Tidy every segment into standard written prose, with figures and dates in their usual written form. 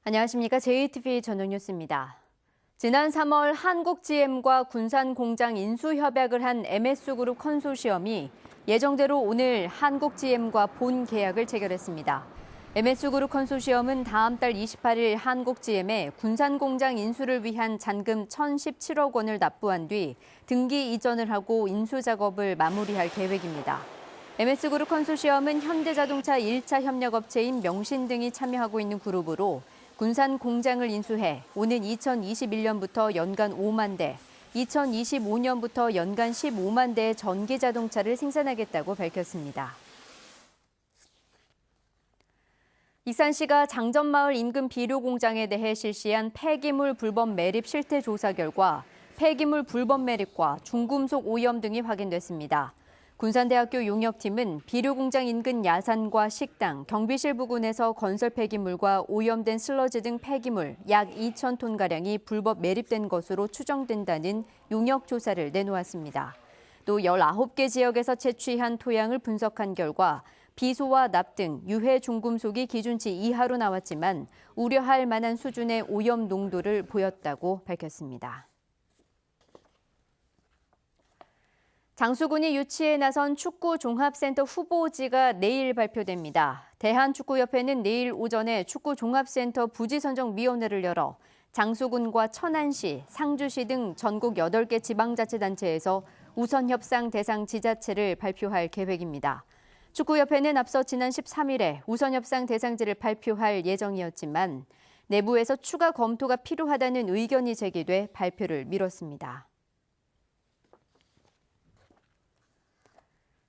안녕하십니까. JTBC 저녁 뉴스입니다. 지난 3월 한국GM과 군산공장 인수협약을 한 MS그룹 컨소시엄이 예정대로 오늘 한국GM과 본 계약을 체결했습니다. MS그룹 컨소시엄은 다음 달 28일 한국GM에 군산공장 인수를 위한 잔금 1,017억 원을 납부한 뒤 등기 이전을 하고 인수 작업을 마무리할 계획입니다. MS그룹 컨소시엄은 현대자동차 1차 협력업체인 명신 등이 참여하고 있는 그룹으로 군산 공장을 인수해 오는 2021년부터 연간 5만 대, 2025년부터 연간 15만 대의 전기 자동차를 생산하겠다고 밝혔습니다. 익산시가 장전마을 인근 비료 공장에 대해 실시한 폐기물 불법 매립 실태 조사 결과 폐기물 불법 매립과 중금속 오염 등이 확인됐습니다. 군산대학교 용역팀은 비료공장 인근 야산과 식당, 경비실 부근에서 건설 폐기물과 오염된 슬러지 등 폐기물 약 2,000톤가량이 불법 매립된 것으로 추정된다는 용역 조사를 내놓았습니다. 또 19개 지역에서 채취한 토양을 분석한 결과 비소와 납 등 유해 중금속이 기준치 이하로 나왔지만 우려할 만한 수준의 오염 농도를 보였다고 밝혔습니다. 장수군이 유치에 나선 축구 종합센터 후보지가 내일 발표됩니다. 대한축구협회는 내일 오전에 축구 종합센터 부지 선정위원회를 열어 장수군과 천안시, 상주시 등 전국 8개 지방자치단체에서 우선 협상 대상 지자체를 발표할 계획입니다. 축구협회는 앞서 지난 13일에 우선 협상 대상지를 발표할 예정이었지만 내부에서 추가 검토가 필요하다는 의견이 제기돼 발표를 미뤘습니다.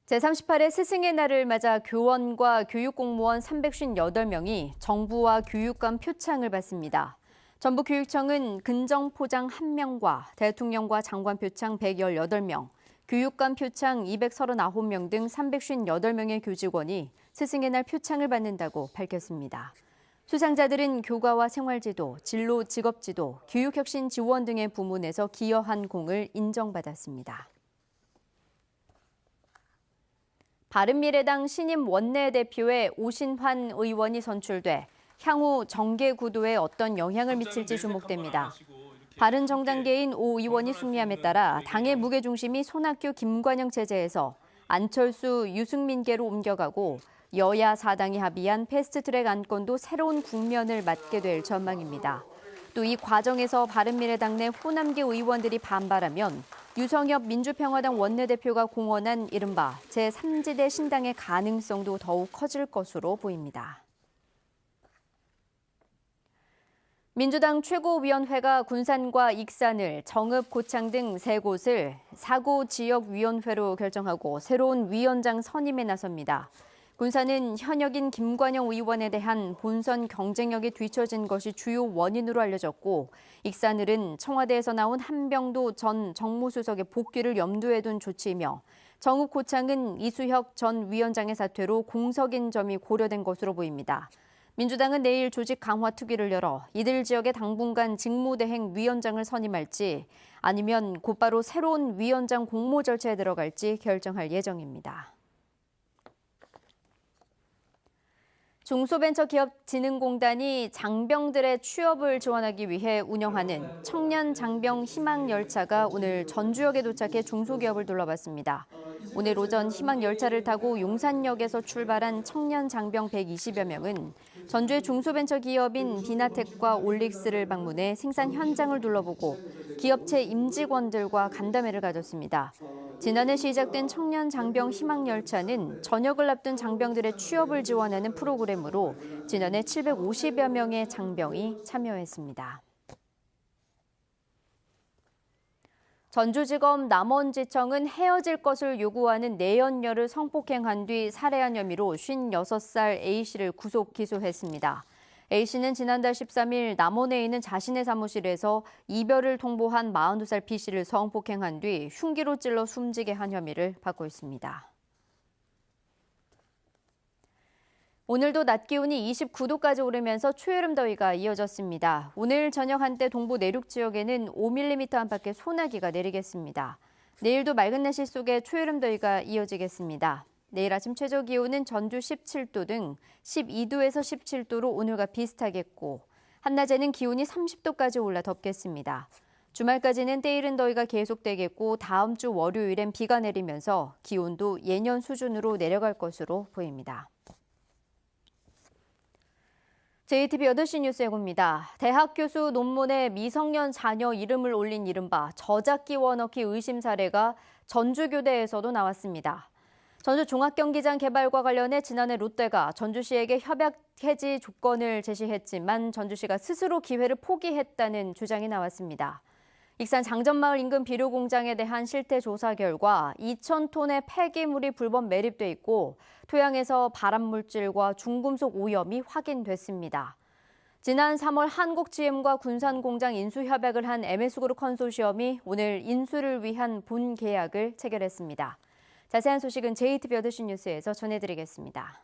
제38회 스승의 날을 맞아 교원과 교육공무원 358명이 정부와 교육감 표창을 받습니다. 전북교육청은 근정포장 1명과 대통령과 장관 표창 118명, 교육감 표창 239명 등 358명의 교직원이 스승의 날 표창을 받는다고 밝혔습니다. 수상자들은 교과와 생활지도, 진로 직업지도, 교육혁신 지원 등의 부문에서 기여한 공을 인정받았습니다. 바른미래당 신임 원내대표에 오신환 의원이 선출돼 향후 정계 구도에 어떤 영향을 미칠지 주목됩니다. 바른정당계인 오 의원이 승리함에 따라 당의 무게중심이 손학규, 김관영 체제에서 안철수, 유승민계로 옮겨가고 여야 4당이 합의한 패스트트랙 안건도 새로운 국면을 맞게 될 전망입니다. 또 이 과정에서 바른미래당 내 호남계 의원들이 반발하면 유성엽 민주평화당 원내대표가 공언한 이른바 제3지대 신당의 가능성도 더욱 커질 것으로 보입니다. 민주당 최고위원회가 군산과 익산을 정읍, 고창 등 3곳을 사고지역위원회로 결정하고 새로운 위원장 선임에 나섭니다. 군산은 현역인 김관영 의원에 대한 본선 경쟁력이 뒤처진 것이 주요 원인으로 알려졌고 익산을은 청와대에서 나온 한병도 전 정무수석의 복귀를 염두에 둔 조치이며 정읍 고창은 이수혁 전 위원장의 사퇴로 공석인 점이 고려된 것으로 보입니다. 민주당은 내일 조직 강화 특위를 열어 이들 지역의 당분간 직무대행 위원장을 선임할지 아니면 곧바로 새로운 위원장 공모 절차에 들어갈지 결정할 예정입니다. 중소벤처기업진흥공단이 장병들의 취업을 지원하기 위해 운영하는 청년 장병 희망열차가 오늘 전주역에 도착해 중소기업을 둘러봤습니다. 오늘 오전 희망열차를 타고 용산역에서 출발한 청년 장병 120여 명은 전주의 중소벤처기업인 디나텍과 올릭스를 방문해 생산 현장을 둘러보고 기업체 임직원들과 간담회를 가졌습니다. 지난해 시작된 청년 장병 희망열차는 전역을 앞둔 장병들의 취업을 지원하는 프로그램으로 지난해 750여 명의 장병이 참여했습니다. 전주지검 남원지청은 헤어질 것을 요구하는 내연녀를 성폭행한 뒤 살해한 혐의로 56살 A씨를 구속 기소했습니다. A씨는 지난달 13일 남원에 있는 자신의 사무실에서 이별을 통보한 42살 B씨를 성폭행한 뒤 흉기로 찔러 숨지게 한 혐의를 받고 있습니다. 오늘도 낮 기온이 29도까지 오르면서 초여름 더위가 이어졌습니다. 오늘 저녁 한때 동부 내륙 지역에는 5mm 안팎의 소나기가 내리겠습니다. 내일도 맑은 날씨 속에 초여름 더위가 이어지겠습니다. 내일 아침 최저 기온은 전주 17도 등 12도에서 17도로 오늘과 비슷하겠고 한낮에는 기온이 30도까지 올라 덥겠습니다. 주말까지는 때이른 더위가 계속되겠고 다음 주 월요일엔 비가 내리면서 기온도 예년 수준으로 내려갈 것으로 보입니다. JTBC 8시 뉴스 예고입니다. 대학 교수 논문에 미성년 자녀 이름을 올린 이른바 저작 끼워 넣기 의심 사례가 전주교대에서도 나왔습니다. 전주 종합경기장 개발과 관련해 지난해 롯데가 전주시에게 협약 해지 조건을 제시했지만 전주시가 스스로 기회를 포기했다는 주장이 나왔습니다. 익산 장전마을 인근 비료 공장에 대한 실태 조사 결과 2,000톤의 폐기물이 불법 매립돼 있고 토양에서 발암물질과 중금속 오염이 확인됐습니다. 지난 3월 한국GM과 군산공장 인수 협약을 한 MS그룹 컨소시엄이 오늘 인수를 위한 본 계약을 체결했습니다. 자세한 소식은 JTBC 8시 뉴스에서 전해드리겠습니다.